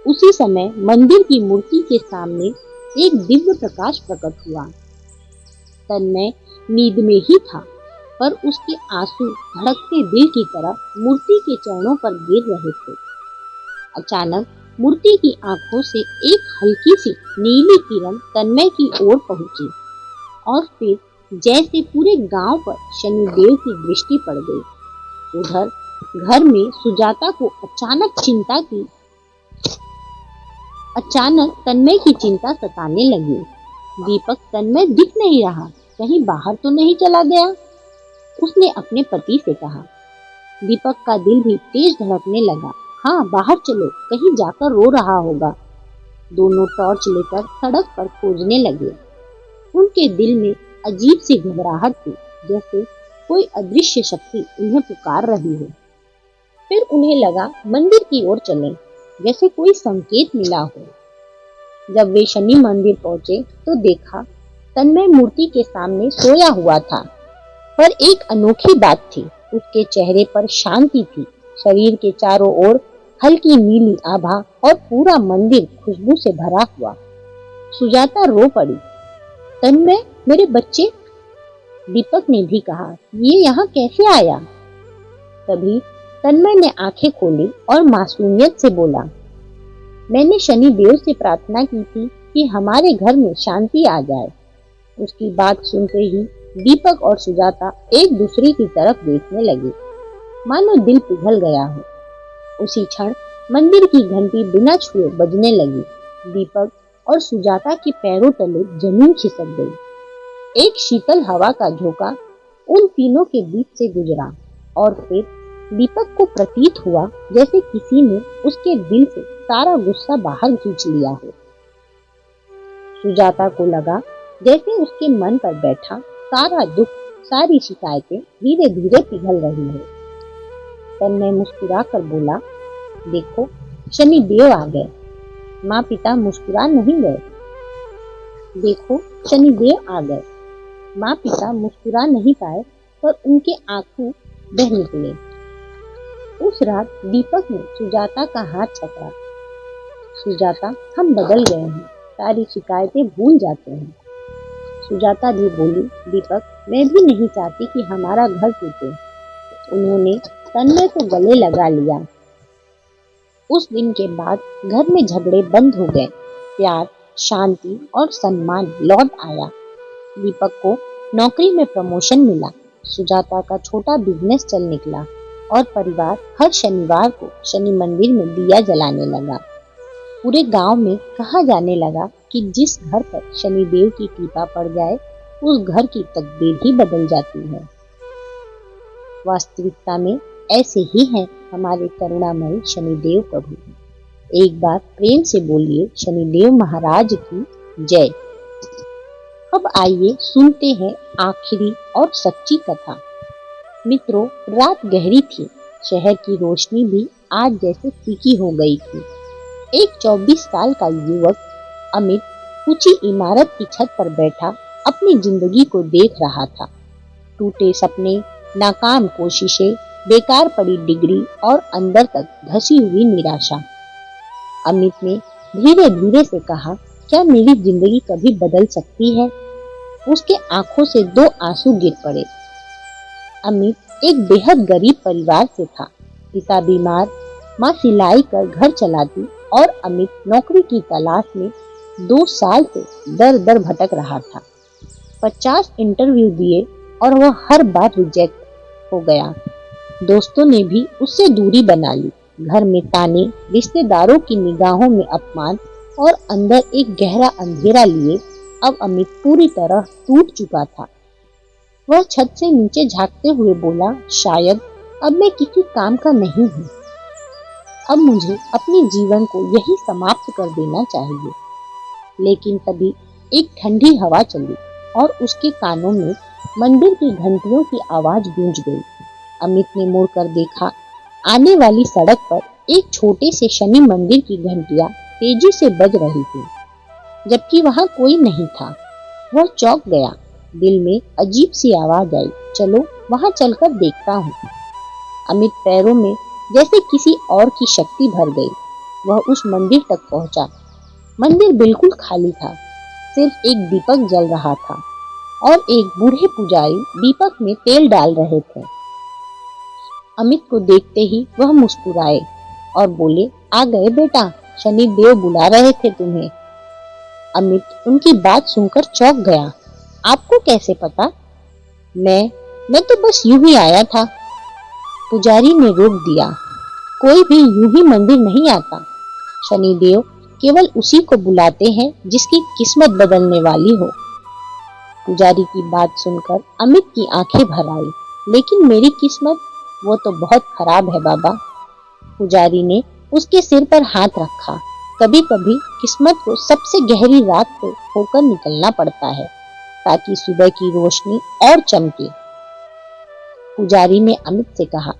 [SPEAKER 1] उसी समय मंदिर की मूर्ति के सामने एक दिव्य प्रकाश प्रकट हुआ। तन्मय नींद में ही था, पर उसके आंसू धड़कते दिल की तरह मूर्ति के चरणों पर गिर रहे थे। अचानक मूर्ति की आंखों से एक हल्की सी नीली किरण तन्मय की ओर पहुंची और फिर जैसे पूरे गांव पर शनिदेव की दृष्टि पड़ गई। उधर घर में सुजाता को अचानक तन्मय की चिंता सताने लगी। दीपक तन्मय दिख नहीं रहा, कहीं बाहर तो नहीं चला गया? उसने अपने पति से कहा। दीपक का दिल भी तेज धड़कने लगा। हाँ, बाहर चलो, कहीं जाकर रो रहा होगा। दोनों टॉर्च लेकर सड़क पर खोजने लगे। उनके दिल में अजीब सी घबराहट थी, जैसे कोई अदृश्य शक्ति उन्हें पुकार रही हो। फिर उन्हें लगा मंदिर की ओर चलें, जैसे कोई संकेत मिला हो। जब वे शनि मंदिर पहुंचे तो देखा तन्मय मूर्ति के सामने सोया हुआ था, पर एक अनोखी बात थी, उसके चेहरे पर शांति थी। शरीर के चारों ओर हल्की नीली आभा और पूरा मंदिर खुशबू से भरा हुआ। सुजाता रो पड़ी। तन्मय, मेरे बच्चे। दीपक ने भी कहा, ये यहाँ कैसे आया? तभी तन्मय ने आंखें खोली और मासूमियत से बोला, मैंने शनि देव से प्रार्थना की थी कि हमारे घर में शांति आ जाए। उसकी बात सुनते ही दीपक और सुजाता एक दूसरे की तरफ देखने लगे, मानो दिल पिघल गया हो। उसी क्षण मंदिर की घंटी बिना छुए बजने लगी। दीपक और सुजाता के पैरों तले जमीन खिसक गई। एक शीतल हवा का झोंका उन तीनों के बीच से गुजरा और फिर दीपक को प्रतीत हुआ जैसे किसी ने उसके दिल से सारा गुस्सा बाहर खींच लिया हो। सुजाता को लगा जैसे उसके मन पर बैठा सारा दुख, सारी शिकायतें धीरे धीरे पिघल रही है। तन्मय मुस्कुरा कर बोला, देखो, शनि देव आ गए। माँ पिता मुस्कुरा नहीं गए। देखो, शनि देव आ गए। माँ पिता मुस्कुरा नहीं पाए, पर उनके आंसू बह निकले। उस रात दीपक ने सुजाता का हाथ पकड़ा। सुजाता, हम बदल गए हैं, सारी शिकायतें भूल जाते हैं। सुजाता भी बोली, दीपक, मैं भी नहीं चाहती कि हमारा घर टूटे। उन्होंने तन्मय को गले लगा लिया। उस दिन के बाद घर में झगड़े बंद हो गए। प्यार, शांति और सम्मान लौट आया। दीपक को नौकरी में प्रमोशन मिला। सुजाता का छोटा बिजनेस चल निकला और परिवार हर शनिवार को शनि मंदिर में दिया जलाने लगा। पूरे गांव में कहा जाने लगा कि जिस घर पर शनिदेव की कृपा पड़ जाए, उस घर की तकदीर ही बदल जाती है। वास्तविकता में ऐसे ही हैं हमारे करुणामयी शनिदेव प्रभु। एक बार प्रेम से बोलिए, शनिदेव महाराज की जय। अब आइए सुनते हैं आखिरी और सच्ची कथा। मित्रों, रात गहरी थी। शहर की रोशनी भी आज जैसे फीकी हो गई थी। एक 24 साल का युवक अमित ऊंची इमारत की छत पर बैठा अपनी जिंदगी को देख रहा था। टूटे सपने, नाकाम कोशिशें, बेकार पड़ी डिग्री और अंदर तक धसी हुई निराशा। अमित ने धीरे धीरे से कहा, क्या मेरी जिंदगी कभी बदल सकती है? उसके आंखों से 2 आंसू गिर पड़े। अमित एक बेहद गरीब परिवार से था। पिता बीमार, माँ सिलाई कर घर चलाती और अमित नौकरी की तलाश में 2 साल से दर दर भटक रहा था। 50 इंटरव्यू दिए और वह हर बार रिजेक्ट हो गया। दोस्तों ने भी उससे दूरी बना ली। घर में ताने, रिश्तेदारों की निगाहों में अपमान और अंदर एक गहरा अंधेरा लिए अब अमित पूरी तरह टूट चुका था। वह छत से नीचे झांकते हुए बोला, शायद अब मैं किसी काम का नहीं हूँ। अब मुझे अपने जीवन को यही समाप्त कर देना चाहिए। लेकिन तभी एक ठंडी हवा चली और उसके कानों में मंदिर की घंटियों की आवाज गूंज गई। अमित ने मुड़कर देखा। आने वाली सड़क पर एक छोटे से शनि मंदिर की घंटियां तेजी से बज रही थी, जबकि वहां कोई नहीं था। वह चौंक गया। दिल में अजीब सी आवाज आई, चलो वहां चलकर देखता हूँ। अमित पैरों में जैसे किसी और की शक्ति भर गई। वह उस मंदिर तक पहुंचा। मंदिर बिल्कुल खाली था। सिर्फ एक दीपक जल रहा था और एक बूढ़े पुजारी दीपक में तेल डाल रहे थे। अमित को देखते ही वह मुस्कुराए और बोले, आ गए बेटा, शनि देव बुला रहे थे तुम्हें। अमित उनकी बात सुनकर चौंक गया। आपको कैसे पता? मैं तो बस यूं ही आया था। पुजारी ने रोक दिया। कोई भी यूं ही मंदिर नहीं आता। शनिदेव केवल उसी को बुलाते हैं जिसकी किस्मत बदलने वाली हो। पुजारी की बात सुनकर अमित की आंखें भर आई। लेकिन मेरी किस्मत, वो तो बहुत खराब है बाबा। पुजारी ने उसके सिर पर हाथ रखा। कभी कभी किस्मत को सबसे गहरी रात से होकर निकलना पड़ता है ताकि सुबह की रोशनी और चमके। पुजारी ने अमित से कहा,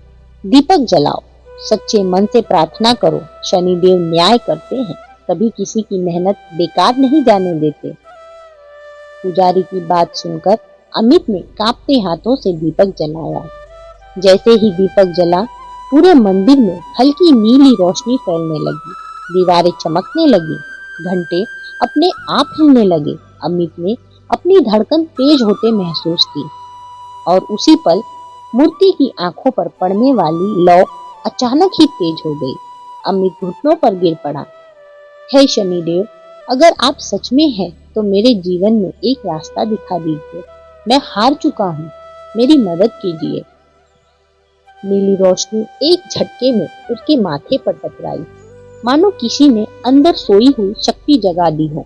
[SPEAKER 1] दीपक जलाओ, सच्चे मन से प्रार्थना करो, शनिदेव न्याय करते हैं, कभी किसी की मेहनत बेकार नहीं जाने देते। पुजारी की बात सुनकर अमित ने कांपते हाथों से दीपक जलाया। जैसे ही दीपक जला, पूरे मंदिर में हल्की नीली रोशनी फैलने लगी, दीवारें चमकने लगी, घंटे अपने आप हिलने लगे। अमित ने अपनी धड़कन तेज होते महसूस की और उसी पल मूर्ति की आंखों पर पड़ने वाली लौ अचानक ही तेज हो गई। अमित घुटनों पर गिर पड़ा। हे शनिदेव, अगर आप सच में हैं तो मेरे जीवन में एक रास्ता दिखा दीजिए। मैं हार चुका हूँ, मेरी मदद कीजिए। नीली रोशनी एक झटके में उसके माथे पर टकराई, मानो किसी ने अंदर सोई हुई शक्ति जगा दी हो।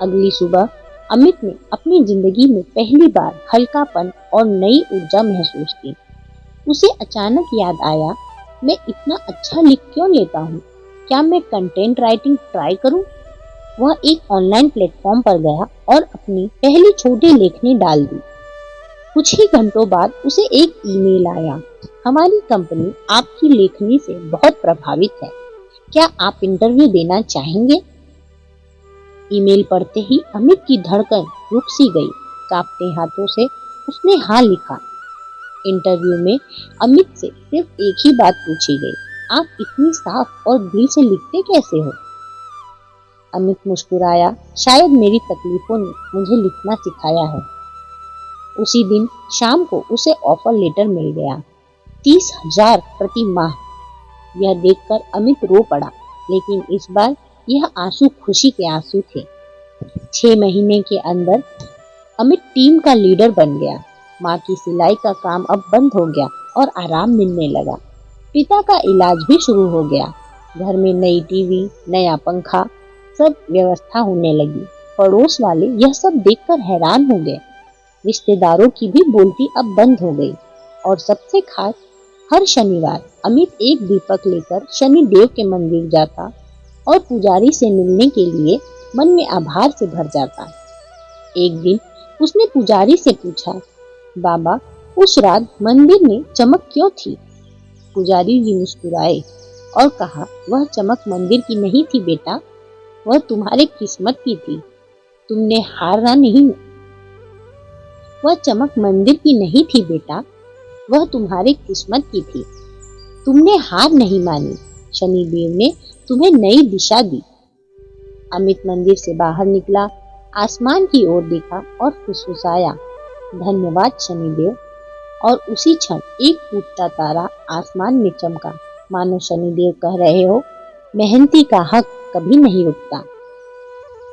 [SPEAKER 1] अगली सुबह अमित ने अपनी जिंदगी में पहली बार हल्कापन और नई ऊर्जा महसूस की। उसे अचानक याद आया, मैं इतना अच्छा लिख क्यों लेता हूँ? क्या मैं कंटेंट राइटिंग ट्राई करूँ? वह एक ऑनलाइन प्लेटफॉर्म पर गया और अपनी पहली छोटी लेखनी डाल दी। कुछ ही घंटों बाद उसे एक ईमेल आया, हमारी कंपनी आपकी लेखनी से बहुत प्रभावित है, क्या आप इंटरव्यू देना चाहेंगे? ईमेल पढ़ते ही अमित की धड़कन रुक सी गई। कांपते हाथों से उसने हाँ लिखा। इंटरव्यू में अमित से सिर्फ एक ही बात पूछी गई, आप इतनी साफ और दिल से लिखते कैसे हो? अमित मुस्कुराया, शायद मेरी तकलीफों ने मुझे लिखना सिखाया है। उसी दिन शाम को उसे ऑफर लेटर मिल गया, 30,000 प्रति माह। यह देखकर अमित रो पड़ा, लेकिन इस बार यह आंसू खुशी के आंसू थे। 6 महीने के अंदर अमित टीम का लीडर बन गया। माँ की सिलाई का काम अब बंद हो गया और आराम मिलने लगा। पिता का इलाज भी शुरू हो गया। घर में नई टीवी, नया पंखा, सब व्यवस्था होने लगी। पड़ोस वाले यह सब देखकर हैरान हो गए। रिश्तेदारों की भी बोलती अब बंद हो गई। और सबसे खास, हर शनिवार अमित एक दीपक लेकर शनिदेव के मंदिर जाता और पुजारी से मिलने के लिए मन में आभार से भर जाता। एक दिन उसने पुजारी से पूछा, बाबा, उस रात मंदिर में चमक क्यों थी? पुजारी जी मुस्कुराए और कहा, वह चमक मंदिर की नहीं थी बेटा, वह तुम्हारे किस्मत की थी। तुमने हारना नहीं। वह चमक मंदिर की नहीं थी बेटा, वह तुम्हारे किस्मत की थी। तुमने हार नहीं मानी, शनिदेव ने तुम्हें नई दिशा दी। अमित मंदिर से बाहर निकला, आसमान की ओर देखा और फुसफुसाया, धन्यवाद शनिदेव। और उसी क्षण एक टूटता तारा आसमान में चमका, मानो शनिदेव कह रहे हो, मेहनती का हक कभी नहीं रुकता।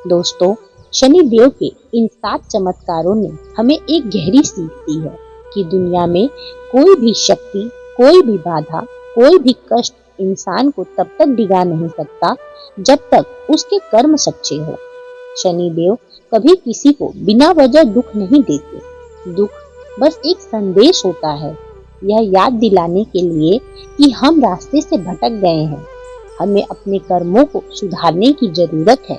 [SPEAKER 1] दोस्तों, शनिदेव के इन 7 चमत्कारों ने हमें एक गहरी सीख दी है कि दुनिया में कोई भी शक्ति, कोई भी बाधा, कोई भी कष्ट इंसान को तब तक डिगा नहीं सकता जब तक उसके कर्म सच्चे हो। शनिदेव कभी किसी को बिना वजह दुख नहीं देते। दुख बस एक संदेश होता है, यह याद दिलाने के लिए कि हम रास्ते से भटक गए हैं, हमें अपने कर्मों को सुधारने की जरूरत है।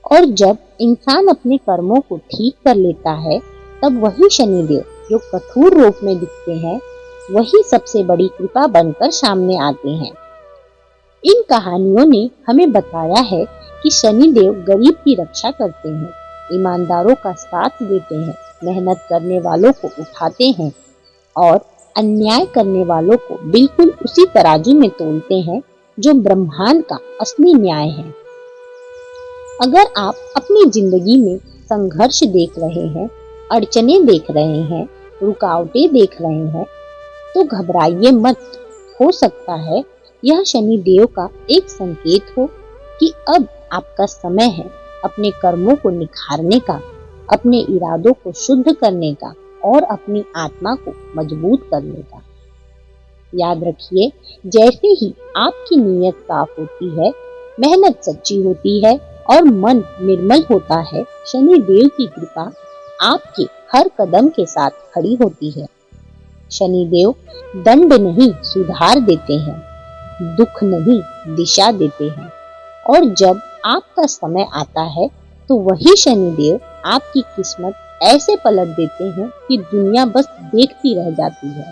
[SPEAKER 1] और जब इंसान अपने कर्मों को ठीक कर लेता है, तब वही शनिदेव जो कठोर रूप में दिखते हैं, वही सबसे बड़ी कृपा बनकर सामने आते हैं। इन कहानियों ने हमें बताया है कि शनिदेव गरीब की रक्षा करते हैं, ईमानदारों का साथ देते हैं, मेहनत करने वालों को उठाते हैं और अन्याय करने वालों को बिल्कुल उसी तराजू में तोलते हैं जो ब्रह्मांड का असली न्याय है। अगर आप अपनी जिंदगी में संघर्ष देख रहे हैं, अड़चने देख रहे हैं, रुकावटें देख रहे हैं, तो घबराइए मत। हो सकता है यह शनिदेव का एक संकेत हो कि अब आपका समय है अपने कर्मों को निखारने का, अपने इरादों को शुद्ध करने का और अपनी आत्मा को मजबूत करने का। याद रखिए, जैसे ही आपकी नीयत साफ होती है, मेहनत सच्ची होती है और मन निर्मल होता है, शनि देव की कृपा आपके हर कदम के साथ खड़ी होती है। शनि देव दंड नहीं सुधार देते हैं, दुख नहीं दिशा देते हैं, और जब आपका समय आता है तो वही शनि देव आपकी किस्मत ऐसे पलट देते हैं कि दुनिया बस देखती रह जाती है।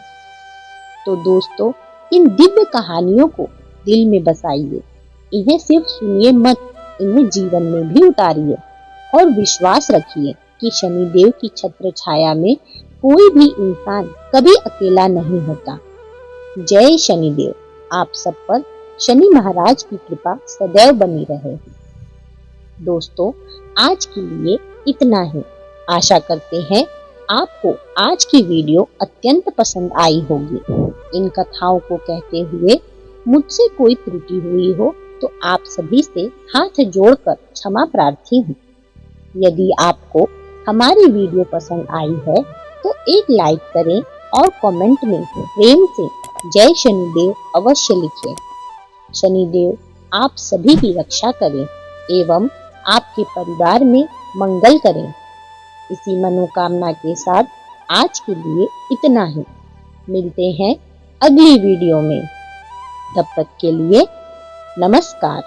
[SPEAKER 1] तो दोस्तों, इन दिव्य कहानियों को दिल में बसाइए, इन्हें सिर्फ सुनिए मत, इन्हें जीवन में भी उतारिए और विश्वास रखिए कि शनिदेव की छत्र छाया में कोई भी इंसान कभी अकेला नहीं होता। जय शनिदेव। आप सब पर शनि महाराज की कृपा सदैव बनी रहे। दोस्तों, आज के लिए इतना ही। आशा करते हैं आपको आज की वीडियो अत्यंत पसंद आई होगी। इन कथाओं को कहते हुए मुझसे कोई त्रुटि हुई हो तो आप सभी से हाथ जोड़कर क्षमा प्रार्थी हूँ। यदि आपको हमारी वीडियो पसंद आई है तो एक लाइक करें और कमेंट में प्रेम से जय शनिदेव अवश्य लिखें। शनिदेव आप सभी की रक्षा करें एवं आपके परिवार में मंगल करें। इसी मनोकामना के साथ आज के लिए इतना ही। मिलते हैं अगली वीडियो में। तब तक के लिए नमस्कार।